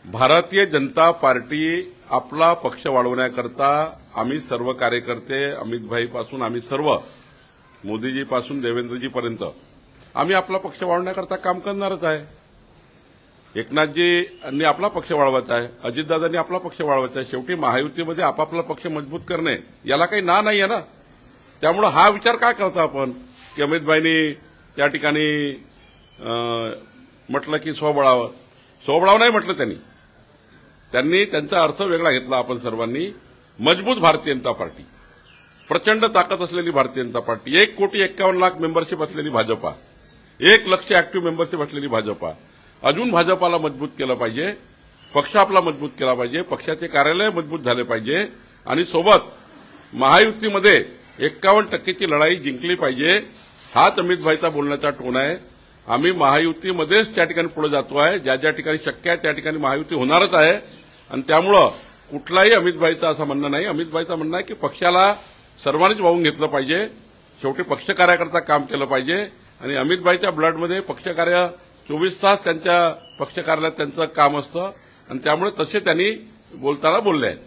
Bharatiya Janata party आपला पक्ष वाढवण्याकरता आम्ही सर्व कार्यकर्ते अमितभाईपासून आम्ही सर्व मोदीजीपासून देवेंद्रजीपर्यंत आम्ही आपला पक्ष वाढवण्याकरता काम करणारच आहे। एकनाथजींनी आपला पक्ष वाढवायचा आहे, अजितदादांनी आपला पक्ष वाढवायचा आहे। शेवटी महायुतीमध्ये आपापला पक्ष मजबूत करणे याला काही ना नाही आहे ना। त्यामुळे हा विचार काय करता आपण की अमितभाईंनी त्या ठिकाणी म्हटलं की स्वबळाव नाही म्हटलं त्यांनी त्यांचा अर्थ वेगळा घेतला। आपण सर्वांनी मजबूत भारतीय जनता पार्टी, प्रचंड ताकद असलेली भारतीय जनता पार्टी, 1,51,00,000 मेंबरशिप असलेली भाजपा, 1 लाख ऍक्टिव्ह मेंबरशिप असलेली भाजपा, अजून भाजपाला मजबूत केलं पाहिजे, पक्ष आपला मजबूत केला पाहिजे, पक्षाचे कार्यालय मजबूत झाले पाहिजे आणि सोबत महायुतीमध्ये 51% लढाई जिंकली पाहिजे। हाच अमितभाईचा बोलण्याचा टोन आहे। आम्ही महायुतीमध्येच त्या ठिकाणी पुढे जातो आहे, ज्या ज्या ठिकाणी शक्य आहे त्या ठिकाणी महायुती होणारच आहे आणि त्यामुळे कुठलाही अमितभाईचा असं म्हणणं नाही। अमितभाईचा म्हणणं आहे की पक्षाला सर्वांनीच वाहून घेतलं पाहिजे, शेवटी पक्ष कार्याकरता काम केलं पाहिजे आणि अमितभाईच्या ब्लडमध्ये पक्षकार्य 24 तास त्यांच्या पक्ष कार्यालयात त्यांचं काम असतं आणि त्यामुळे तसे त्यांनी बोलताना बोलले आहेत।